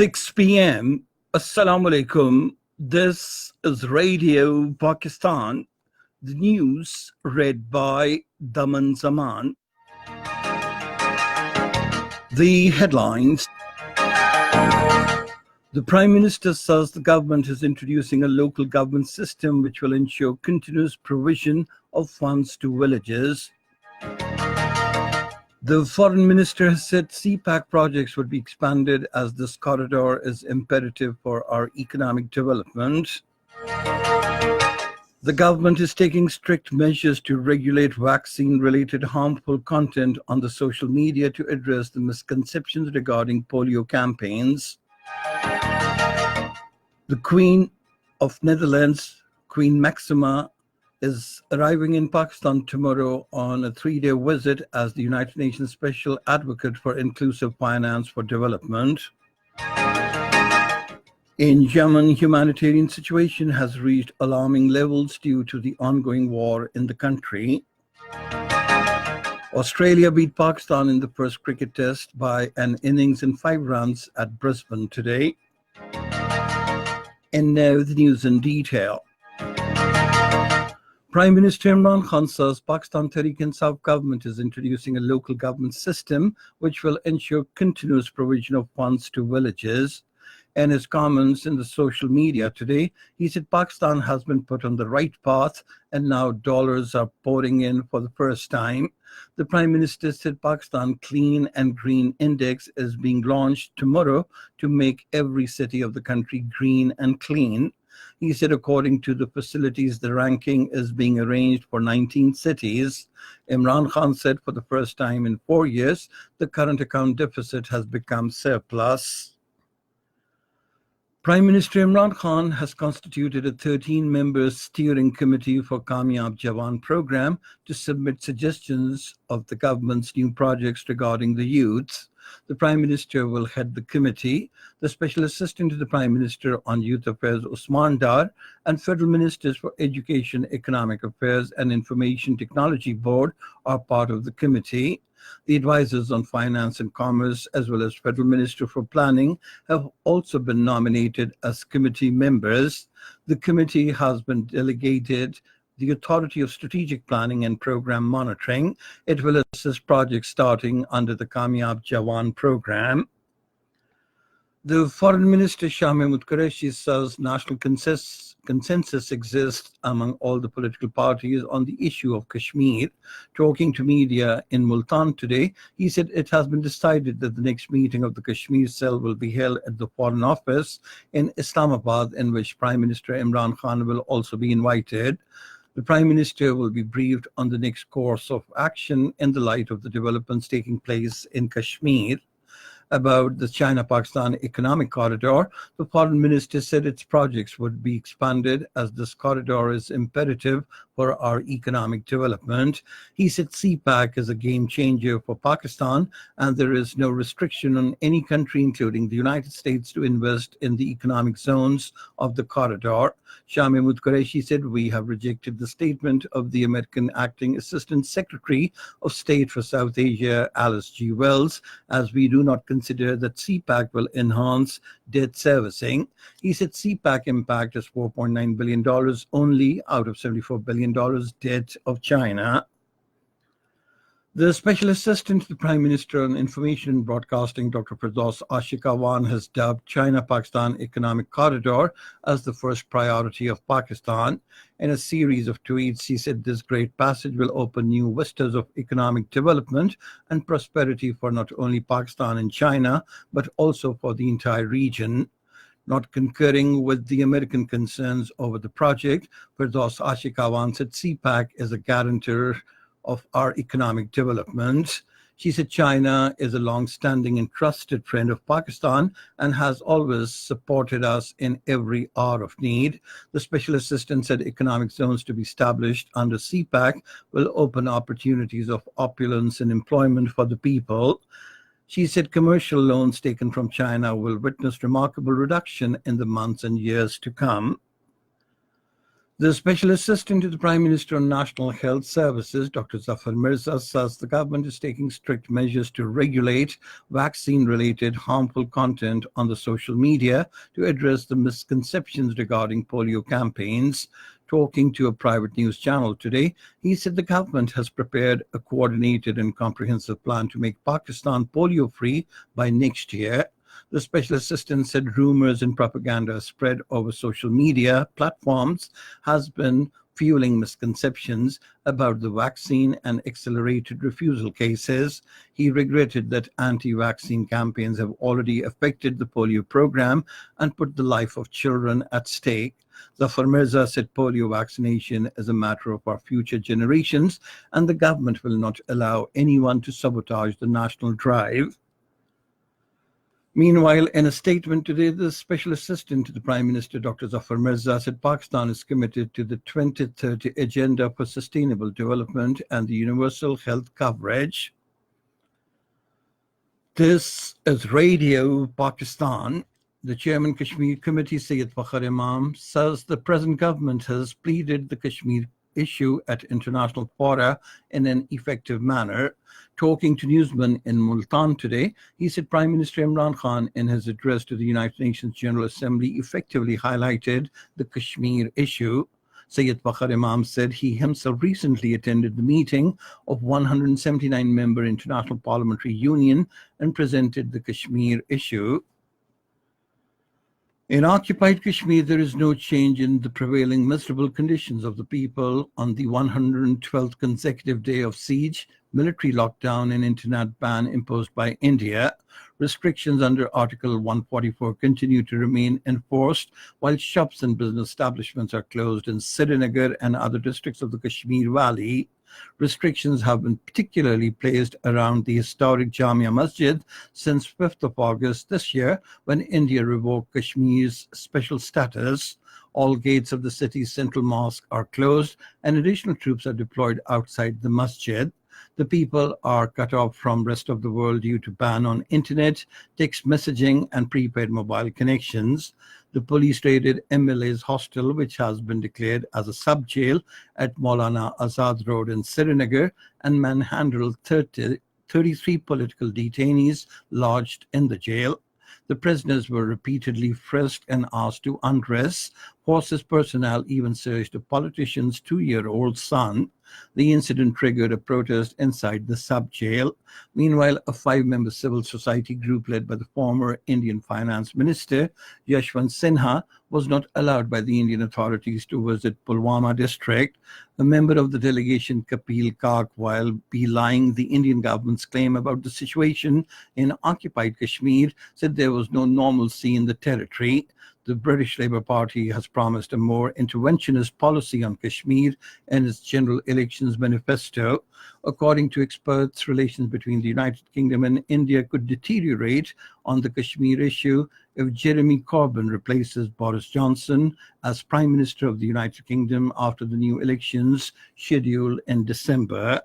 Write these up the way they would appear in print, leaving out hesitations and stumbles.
6 p.m. Assalamu alaikum. This is Radio Pakistan. The news read by Daman Zaman. The headlines. The Prime Minister says the government is introducing a local government system which will ensure continuous provision of funds to villages. The Foreign Minister has said CPAC projects would be expanded as this corridor is imperative for our economic development. The government is taking strict measures to regulate vaccine-related harmful content on the social media to address the misconceptions regarding polio campaigns. The Queen of Netherlands, Queen Maxima, is arriving in Pakistan tomorrow on a 3-day visit as the United Nations Special Advocate for Inclusive Finance for Development. In Yemen, humanitarian situation has reached alarming levels due to the ongoing war in the country. Australia beat Pakistan in the first cricket test by an innings in 5 runs at Brisbane today. And now the news in detail. Prime Minister Imran Khan says Pakistan Tehreek-e-Insaf government is introducing a local government system which will ensure continuous provision of funds to villages. In his comments in the social media today, he said Pakistan has been put on the right path and now dollars are pouring in for the first time. The Prime Minister said Pakistan Clean and Green Index is being launched tomorrow to make every city of the country green and clean. He said according to the facilities, the ranking is being arranged for 19 cities. Imran Khan said for the first time in 4 years, the current account deficit has become surplus. Prime Minister Imran Khan has constituted a 13-member steering committee for Kamyab Jawan program to submit suggestions of the government's new projects regarding the youth. The Prime Minister will head the committee. The Special Assistant to the Prime Minister on Youth Affairs, Usman Dar, and Federal Ministers for Education, Economic Affairs and Information Technology Board are part of the committee. The advisors on finance and commerce, as well as Federal Minister for Planning, have also been nominated as committee members. The committee has been delegated the authority of strategic planning and program monitoring. It will assist projects starting under the Kamyab Jawan program. The Foreign Minister Shah Mahmood Qureshi says national consensus exists among all the political parties on the issue of Kashmir. Talking to media in Multan today, he said it has been decided that the next meeting of the Kashmir cell will be held at the Foreign Office in Islamabad, in which Prime Minister Imran Khan will also be invited. The Prime Minister will be briefed on the next course of action in the light of the developments taking place in Kashmir. About the China-Pakistan economic corridor, the Foreign Minister said its projects would be expanded as this corridor is imperative for our economic development. He said CPAC is a game changer for Pakistan and there is no restriction on any country, including the United States, to invest in the economic zones of the corridor. Shah Mahmood Qureshi said, we have rejected the statement of the American Acting Assistant Secretary of State for South Asia, Alice G. Wells, as we do not consider that CPAC will enhance debt servicing. He said CPAC impact is $4.9 billion only out of $74 billion debt of China. The Special Assistant to the Prime Minister on Information and Broadcasting, Dr. Firdaus Ashikawan, has dubbed China-Pakistan Economic Corridor as the first priority of Pakistan. In a series of tweets, he said this great passage will open new vistas of economic development and prosperity for not only Pakistan and China, but also for the entire region. Not concurring with the American concerns over the project, Firdaus Ashikawan said CPAC is a guarantor of our economic development. She said China is a long-standing and trusted friend of Pakistan and has always supported us in every hour of need. The Special Assistant said economic zones to be established under CPAC will open opportunities of opulence and employment for the people. She said commercial loans taken from China will witness remarkable reduction in the months and years to come. The Special Assistant to the Prime Minister on National Health Services, Dr. Zafar Mirza, says the government is taking strict measures to regulate vaccine-related harmful content on the social media to address the misconceptions regarding polio campaigns. Talking to a private news channel today, he said the government has prepared a coordinated and comprehensive plan to make Pakistan polio-free by next year. The special assistant said rumors and propaganda spread over social media platforms has been fueling misconceptions about the vaccine and accelerated refusal cases. He regretted that anti-vaccine campaigns have already affected the polio program and put the life of children at stake. Zafar Mirza said polio vaccination is a matter of our future generations and the government will not allow anyone to sabotage the national drive. Meanwhile, in a statement today, the Special Assistant to the Prime Minister, Dr. Zafar Mirza, said Pakistan is committed to the 2030 Agenda for Sustainable Development and the universal health coverage. This is Radio Pakistan. The Chairman Kashmir Committee, Syed Fakhr Imam, says the present government has pleaded the Kashmir issue at international fora in an effective manner. Talking to newsmen in Multan today, he said Prime Minister Imran Khan, in his address to the United Nations General Assembly, effectively highlighted the Kashmir issue. Syed Fakhr Imam said he himself recently attended the meeting of 179-member International Parliamentary Union and presented the Kashmir issue. In occupied Kashmir, there is no change in the prevailing miserable conditions of the people. On the 112th consecutive day of siege, military lockdown and internet ban imposed by India, restrictions under Article 144 continue to remain enforced, while shops and business establishments are closed in Srinagar and other districts of the Kashmir Valley. Restrictions have been particularly placed around the historic Jamia Masjid since 5th of August this year, when India revoked Kashmir's special status. All gates of the city's central mosque are closed and additional troops are deployed outside the masjid. The people are cut off from rest of the world due to ban on internet, text messaging and prepaid mobile connections. The police raided MLA's hostel, which has been declared as a sub-jail at Maulana Azad Road in Srinagar, and manhandled 33 political detainees lodged in the jail. The prisoners were repeatedly frisked and asked to undress. Forces personnel even searched a politician's 2-year-old son. The incident triggered a protest inside the sub-jail. Meanwhile, a 5-member civil society group led by the former Indian Finance Minister, Yashwant Sinha, was not allowed by the Indian authorities to visit Pulwama district. A member of the delegation, Kapil Kak, while belying the Indian government's claim about the situation in occupied Kashmir, said there was no normalcy in the territory. The British Labour Party has promised a more interventionist policy on Kashmir in its general elections manifesto. According to experts, relations between the United Kingdom and India could deteriorate on the Kashmir issue if Jeremy Corbyn replaces Boris Johnson as Prime Minister of the United Kingdom after the new elections scheduled in December.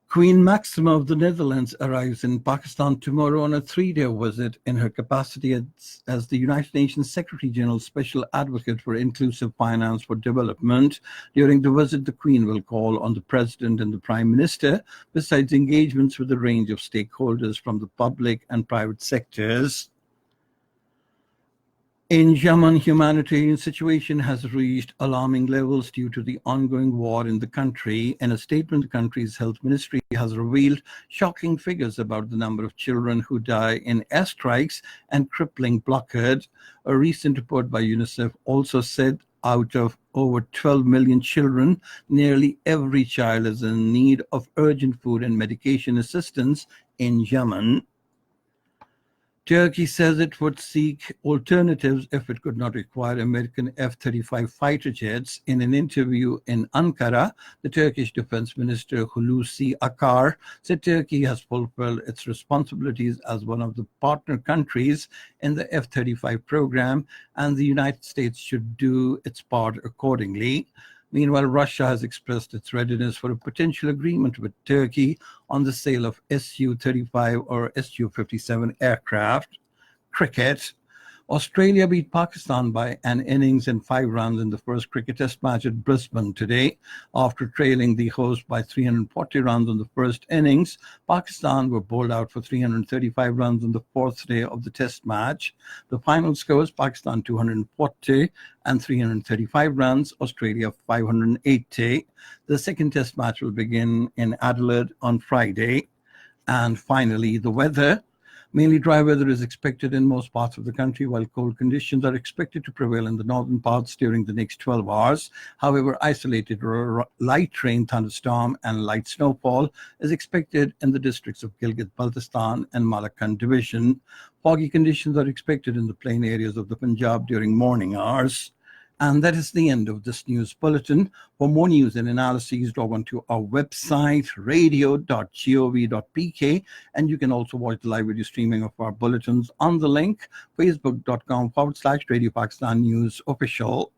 Queen Maxima of the Netherlands arrives in Pakistan tomorrow on a 3-day visit in her capacity as the United Nations Secretary General's Special Advocate for Inclusive Finance for Development. During the visit, the Queen will call on the President and the Prime Minister, besides engagements with a range of stakeholders from the public and private sectors. In Yemen, humanitarian situation has reached alarming levels due to the ongoing war in the country. In a statement, the country's health ministry has revealed shocking figures about the number of children who die in airstrikes and crippling blockade. A recent report by UNICEF also said out of over 12 million children, nearly every child is in need of urgent food and medication assistance in Yemen. Turkey says it would seek alternatives if it could not acquire American F-35 fighter jets. In an interview in Ankara, the Turkish Defense Minister Hulusi Akar said Turkey has fulfilled its responsibilities as one of the partner countries in the F-35 program, and the United States should do its part accordingly. Meanwhile, Russia has expressed its readiness for a potential agreement with Turkey on the sale of Su-35 or Su-57 aircraft. Cricket. Australia beat Pakistan by an innings and 5 runs in the first cricket test match at Brisbane today. After trailing the host by 340 runs in the first innings, Pakistan were bowled out for 335 runs on the fourth day of the test match. The final scores: Pakistan 240 and 335 runs, Australia 580. The second test match will begin in Adelaide on Friday. And finally, the weather. Mainly dry weather is expected in most parts of the country, while cold conditions are expected to prevail in the northern parts during the next 12 hours. However, isolated light rain, thunderstorm, and light snowfall is expected in the districts of Gilgit-Baltistan and Malakand Division. Foggy conditions are expected in the plain areas of the Punjab during morning hours. And that is the end of this news bulletin. For more news and analyses, log on to our website, radio.gov.pk, and you can also watch the live video streaming of our bulletins on the link, facebook.com/Radio Pakistan News Official.